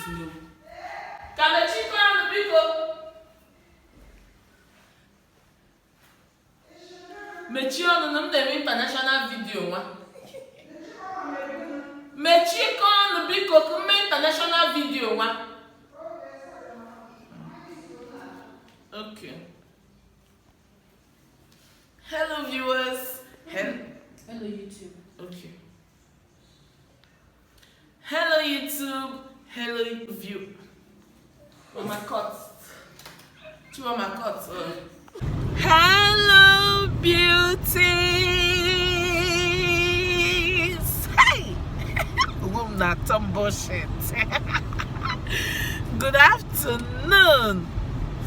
YouTube. Kamechiko and Biko. Mechio no nam dem international video wa. Mechiko and Biko come international video wa. Okay. Hello viewers. Hello YouTube. Okay. Hello YouTube. Hello view. Oh my cuts. Two of my cuts. Hello beauties. Hey. Not some bullshit. Good afternoon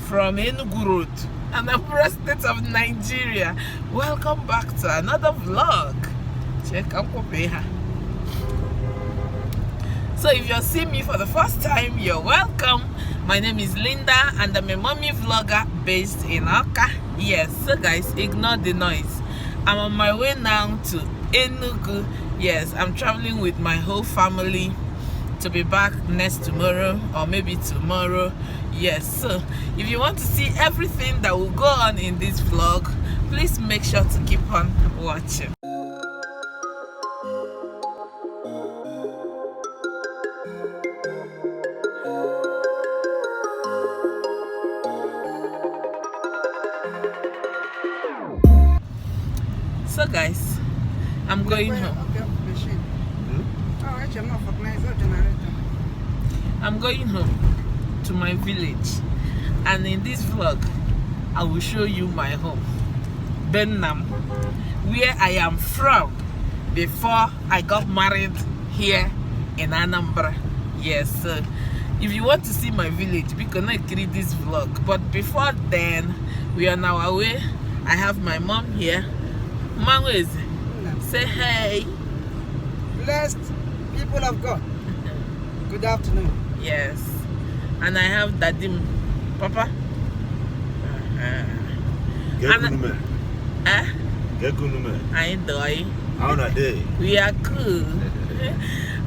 from Enugu Road, Anambra State of Nigeria. Welcome back to another vlog. Check out Kopeha. So if you're seeing me for the first time, you're welcome. My name is Linda and I'm a mommy vlogger based in Aka. Yes, so guys, ignore the noise. I'm on my way now to Enugu. Yes, I'm traveling with my whole family to be back next tomorrow or maybe tomorrow. Yes, so if you want to see everything that will go on in this vlog, please make sure to keep on watching. So guys, I'm going home. I'm going home to my village, and in this vlog I will show you my home, Benham, where I am from before I got married here in Anambra. Yes, so if you want to see my village, we cannot create this vlog, but before then we are on our way. I have my mom here. Mom, say hey. Blessed people of God. Good afternoon. Yes. And I have Dadim. Papa? I enjoy. How are they? We are cool.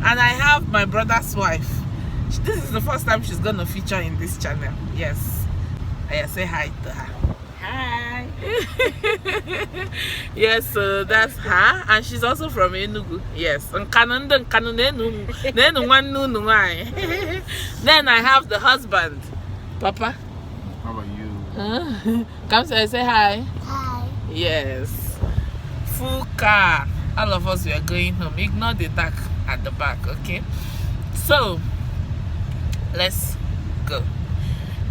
And I have my brother's wife. This is the first time she's gonna feature in this channel. Yes. I say hi to her. Hi. Yes, so that's her, and she's also from Enugu. Yes. Then I have the husband. Papa. How are you? Come say hi. Hi. Yes. Full car. All of us, we are going home. Ignore the dark at the back, okay? So let's go.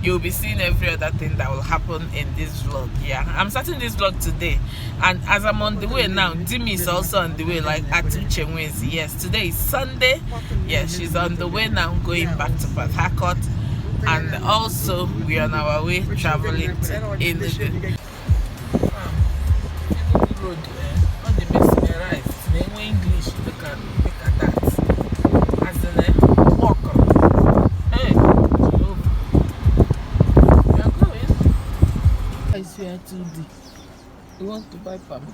You'll be seeing every other thing that will happen in this vlog. Yeah, I'm starting this vlog today, and as I'm on the way now, Dimi is also on the way, like at Uchenwezi. Yes, today is Sunday. Yes, she's on the way now, going back to Port Harcourt, and also we are on our way traveling to Enugu. Road, all the best rice. Name English. Look at that. As in walk. We are 2D. You want to buy palm?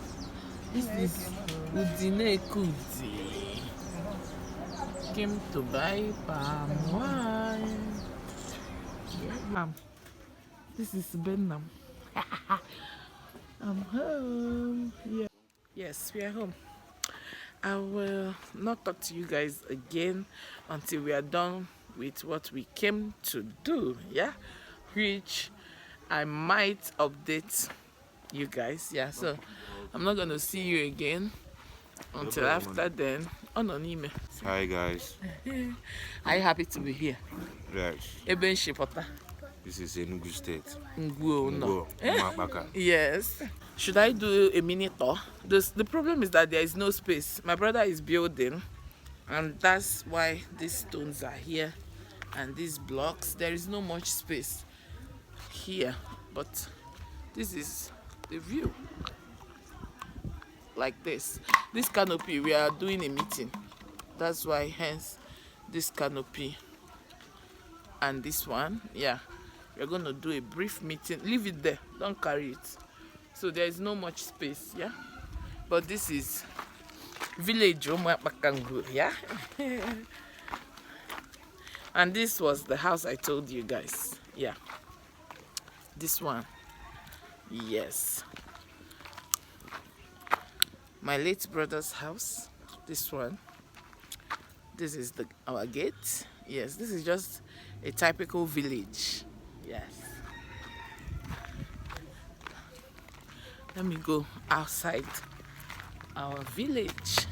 This is Udine Kuti. Came to buy palm wine. Yeah. This is Benham. I'm home. Yeah. Yes, we are home. I will not talk to you guys again until we are done with what we came to do. Yeah, which I might update you guys. Yeah, so I'm not gonna see you again until after then. On an email. Hi guys. Are you happy to be here? Yes. Eben Shipota. This is Enugu State. No. Ngwo. Yes. Should I do a mini tour? The problem is that there is no space. My brother is building, and that's why these stones are here and these blocks. There is no much space here, but this is the view. Like this canopy, we are doing a meeting, that's why, hence this canopy and this one. Yeah, we're going to do a brief meeting. Leave it there, don't carry it. So there is no much space. Yeah, but this is village. Yeah. And this was the house I told you guys. Yeah, this one. Yes, my late brother's house. This one. This is our gate. Yes, this is just a typical village. Yes. Let me go outside our village.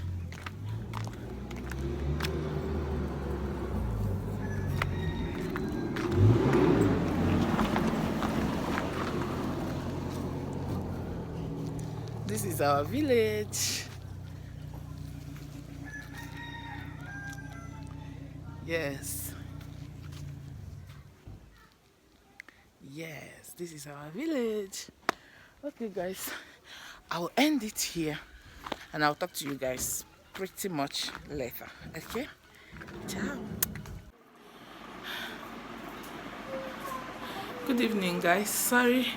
This is our village. Yes. Yes, this is our village. Okay, guys, I'll end it here and I'll talk to you guys pretty much later. Okay? Ciao. Good evening, guys. Sorry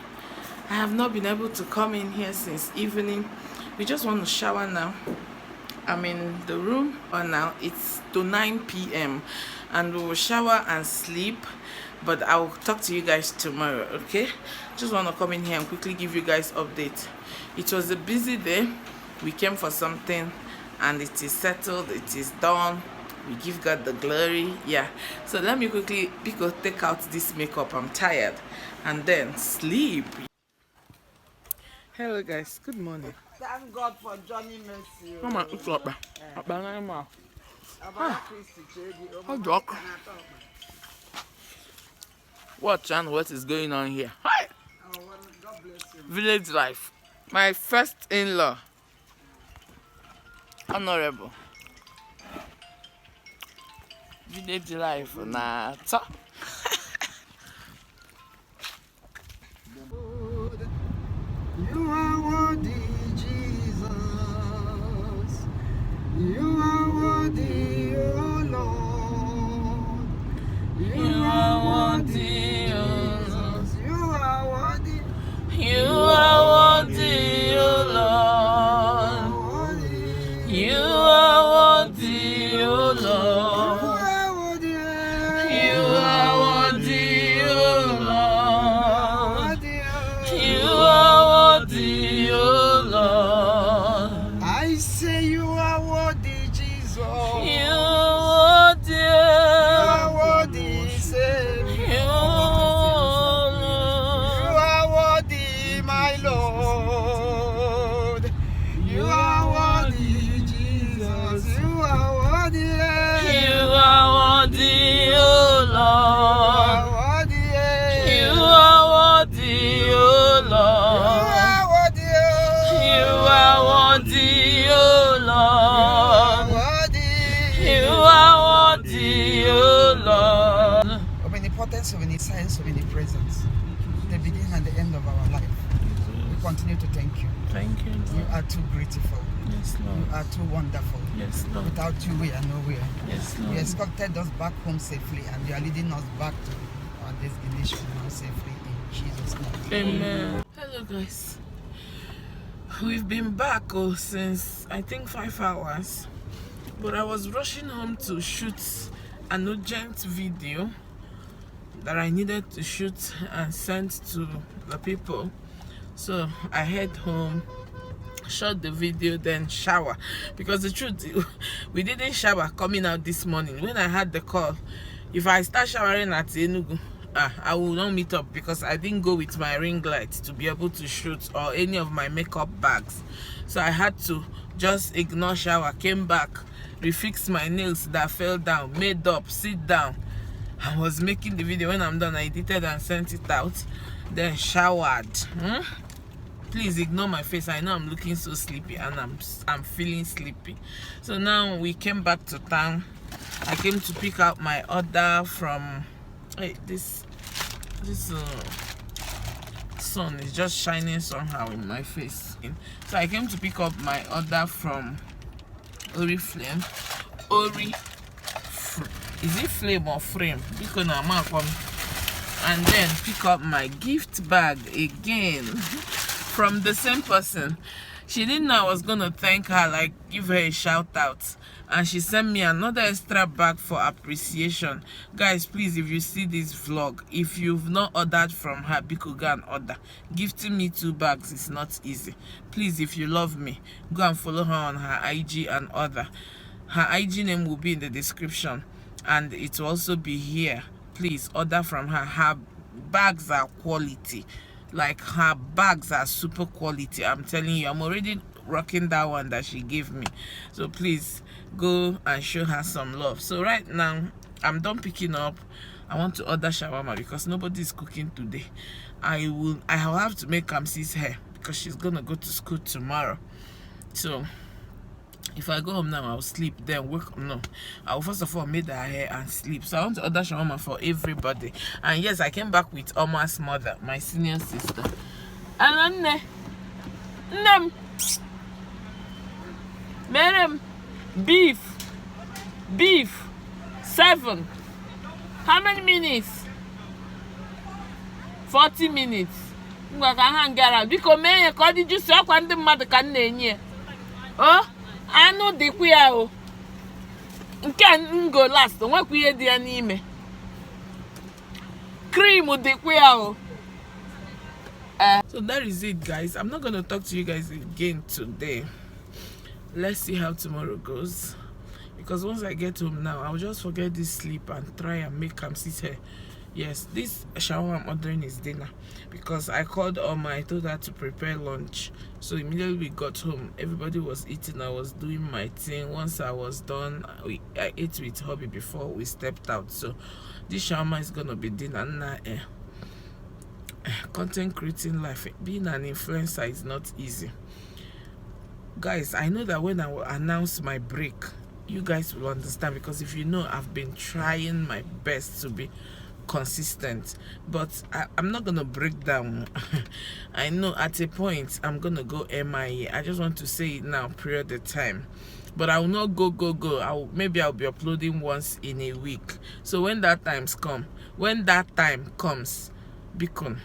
I have not been able to come in here since evening. We just want to shower now. I'm in the room now. It's to 9 p.m. and we will shower and sleep, but I'll talk to you guys tomorrow. Okay, just want to come in here and quickly give you guys update. It was a busy day. We came for something and it is settled, it is done. We give God the glory. Yeah, so let me quickly take out this makeup. I'm tired, and then sleep. Hello guys, good morning. Thank God for Johnny Mercy. Mama, it's up. What is going on here? Hi. God bless you. Village life. My first in-law. Honorable. Village life. Nah. You are worthy, Jesus. You are worthy, oh Lord. You are worthy, oh Jesus. You are worthy. You are worthy, O Lord. You are worthy, O Lord. You are worthy, O Lord. You are worthy, O Lord. I say you are worthy, Jesus. You are worthy. You are worthy, Savior. You You are worthy, my Lord. You are worthy, Jesus. You are worthy. You are worthy, O Lord. You are worthy, O Lord. You are worthy, O Lord. You are worthy, O Lord. Omnipotence, omniscience, omnipresence. The beginning and the end of our life. We continue to thank you. Thank you, You Lord. are too beautiful. Yes, You Lord. are too wonderful. Yes, Lord. Without you, we are nowhere. Yes, You Lord. escorted us back home safely, and you are leading us back to our destination now safely in Jesus' name. Amen. Hello, guys. We've been back since I think 5 hours, but I was rushing home to shoot an urgent video that I needed to shoot and send to the people. So I head home, shot the video, then shower, because the truth, we didn't shower coming out this morning. When I had the call, if I start showering at Enugu, I will not meet up, because I didn't go with my ring light to be able to shoot, or any of my makeup bags. So I had to just ignore shower, came back, refixed my nails that fell down, made up, sit down. I was making the video. When I'm done, I edited and sent it out, then showered. Please ignore my face. I know I'm looking so sleepy, and I'm feeling sleepy. So now we came back to town. I came to pick up my order from this sun is just shining somehow in my face. So I came to pick up my order from Oriflame. Is it flame or frame? Because and then pick up my gift bag again from the same person. She didn't know I was gonna thank her, like give her a shout out. and she sent me another extra bag for appreciation. Guys, please, if you see this vlog, if you've not ordered from her, go and order. Gifting me 2 bags is not easy. Please, if you love me, go and follow her on her IG and order. Her IG name will be in the description, and it will also be here. Please order from her. Her bags are quality. Like, her bags are super quality. I'm telling you, I'm already rocking that one that she gave me. So please go and show her some love. So right now I'm done picking up. I want to order shawarma because nobody is cooking today. I will have to make Kamsi's hair because she's gonna go to school tomorrow. So if I go home now, I'll sleep, then wake up. No, I will first of all make her hair and sleep. So I want to order shawarma for everybody. And yes, I came back with Oma's mother, my senior sister. And then Madam, beef 7. How many minutes? 40 minutes. Ngwa ka hang gara biko mee ka di juice akwa ndị mmadụ ka na-enye. Oh, anu dịkwa ya o. Nke ngo last, nwekwa ihe dị ya n'ime. Cream dịkwa ya o. So that is it, guys. I'm not going to talk to you guys again today. Let's see how tomorrow goes, because once I get home now, I'll just forget this sleep and try and make Kamsi's hair. Yes, this shower I'm ordering is dinner, because I called Oma. I told her to prepare lunch. So immediately we got home, everybody was eating. I was doing my thing. Once I was done, I ate with hubby before we stepped out. So this shawarma is gonna be dinner. Content creating life, being an influencer is not easy. Guys, I know that when I will announce my break, you guys will understand, because if you know, I've been trying my best to be consistent, but I'm not gonna break down. I know at a point I'm gonna go MIA. I just want to say it now, period the time. But I will not go. Maybe I'll be uploading once in a week. So when that time comes, Beacon,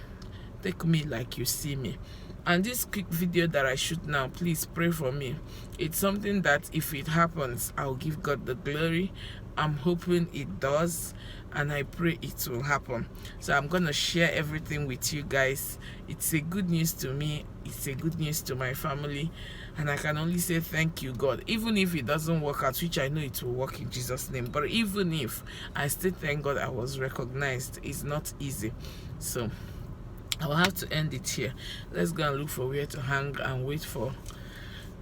take me like you see me. And this quick video that I shoot now, please pray for me. It's something that if it happens, I'll give God the glory. I'm hoping it does, and I pray it will happen. So I'm gonna share everything with you guys. It's a good news to me, it's a good news to my family, and I can only say thank you, God. Even if it doesn't work out, which I know it will work in Jesus' name, but even if, I still thank God I was recognized. It's not easy. So I will have to end it here. Let's go and look for where to hang and wait for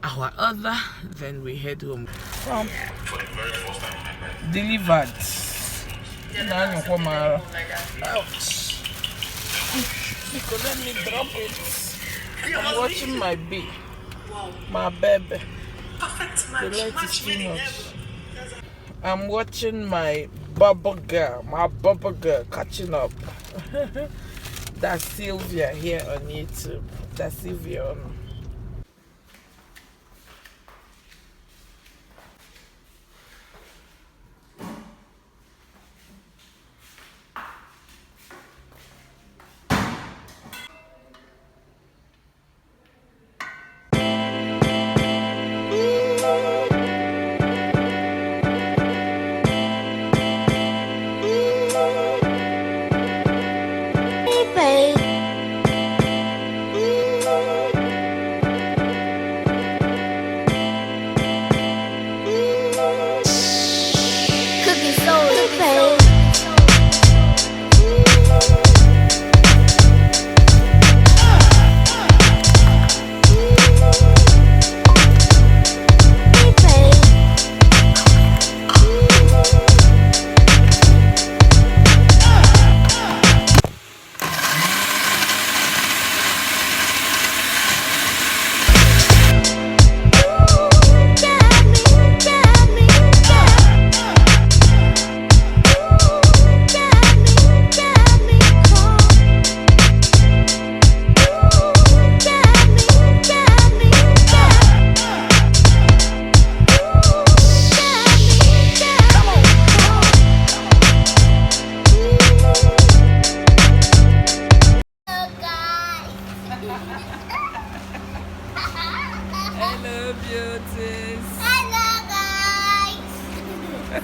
our order. Then we head home. Delivered. Ouch. Because let me drop it. I'm watching my baby. My baby. The light is too much. I'm watching my bubble girl. My bubble girl catching up. That's Sylvia here on YouTube. That's Sylvia on.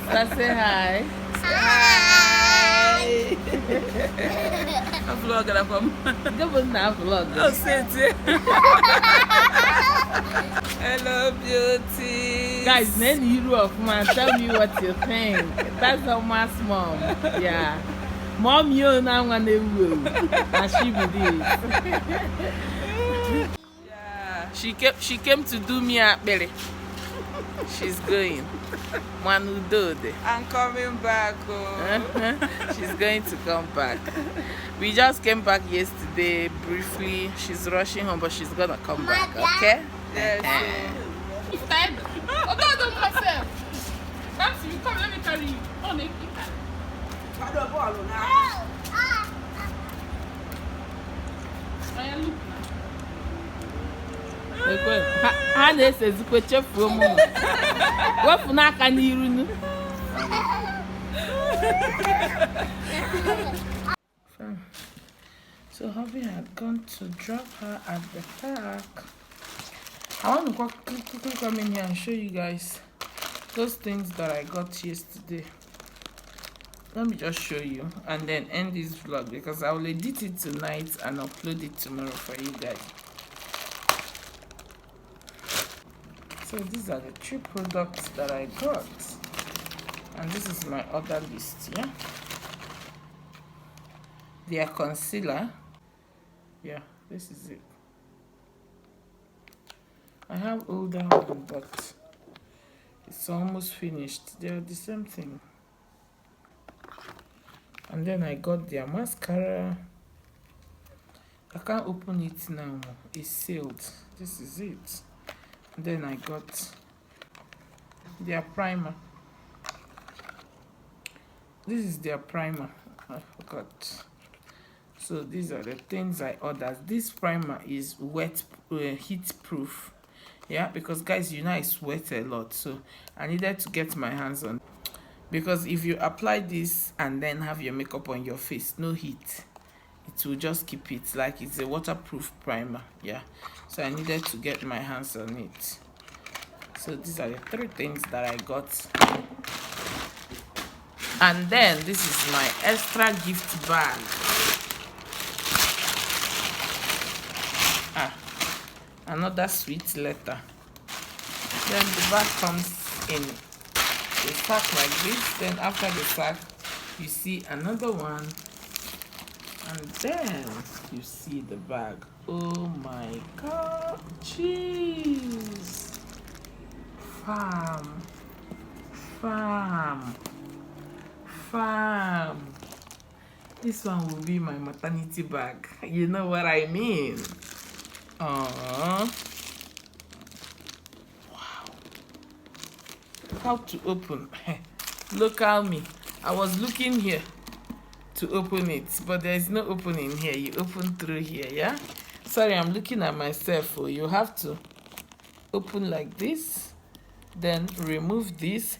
sister, say hi. Hi. A vlogger from. Go na vlog. Oh, sit. Hello, beauty. Guys, then you of man, tell me what you think. That's Oma's mom. Yeah. Mom, you now want to woo. And she be this. Yeah. She came to do me a belly. She's going. Manudode. I'm coming back. Oh. She's going to come back. We just came back yesterday briefly. She's rushing home, but she's gonna come back, okay? Yes. Oh, don't myself. Nancy, you come, let me carry you. Oh, make it. Ha na-esezikwe chefuo m wepụ n'aka n'iru nu. So hubby had gone to drop her at the park. I want to quickly come in here and show you guys those things that I got yesterday. Let me just show you and then end this vlog because I will edit it tonight and upload it tomorrow for you guys. So these are the 3 products that I got, and this is my order list. Yeah, their concealer. Yeah, this is it. I have older one, but it's almost finished. They're the same thing. And then I got their mascara. I can't open it now. It's sealed. This is it. Then I got their primer. This is their primer. I forgot. So these are the things I ordered. This primer is wet, heat proof. Yeah, because guys, you know I sweat a lot, so I needed to get my hands on. Because if you apply this and then have your makeup on your face, no heat, it will just keep it. Like it's a waterproof primer. Yeah, so I needed to get my hands on it. So these are the 3 things that I got. And then this is my extra gift bag. Another sweet letter. Then the bag comes in a sack like this. Then after the sack, you see another one. And then you see the bag. Oh my God, jeez. Farm. This one will be my maternity bag. You know what I mean? Wow. How to open? Local me. I was looking here to open it, but there is no opening here. You open through here, yeah? Sorry, I'm looking at myself. Oh, you have to open like this, then remove this.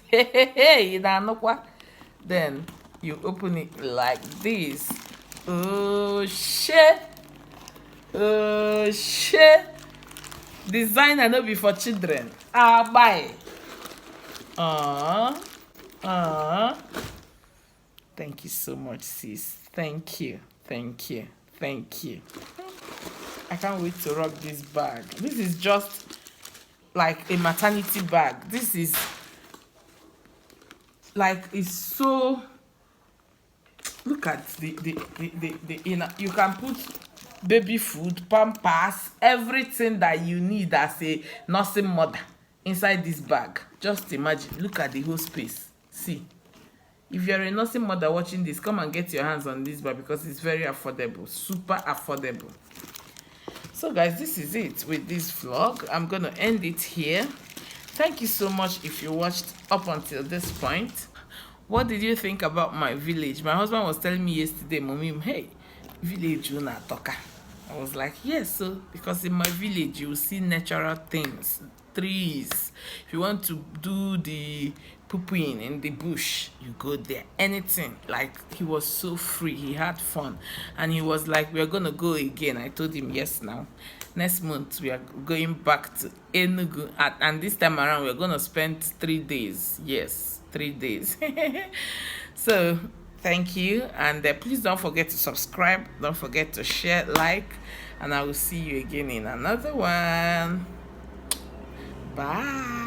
Then you open it like this. Oh shit. Oh shit. Designer no be for children. Bye. Thank you so much, sis. Thank you. I can't wait to rock this bag. This is just like a maternity bag. This is like, it's so, look at the inner. You can put baby food, pampers, everything that you need as a nursing mother inside this bag. Just imagine. Look at the whole space. See, if you're a nursing mother watching this, come and get your hands on this bag because it's very affordable, super affordable. So guys, this is it with this vlog. I'm gonna end it here. Thank you so much if you watched up until this point. What did you think about my village? My husband was telling me yesterday, Mommy, hey, village una toka. I was like, yes, so because in my village you will see natural things, trees. If you want to do the pooping in the bush, you go there. Anything. Like, he was so free, he had fun, and he was like, we're gonna go again. I told him yes. Now next month we are going back to Enugu, and this time around we're gonna spend 3 days. Yes, 3 days. So thank you, and please don't forget to subscribe, don't forget to share, like, and I will see you again in another one. Bye.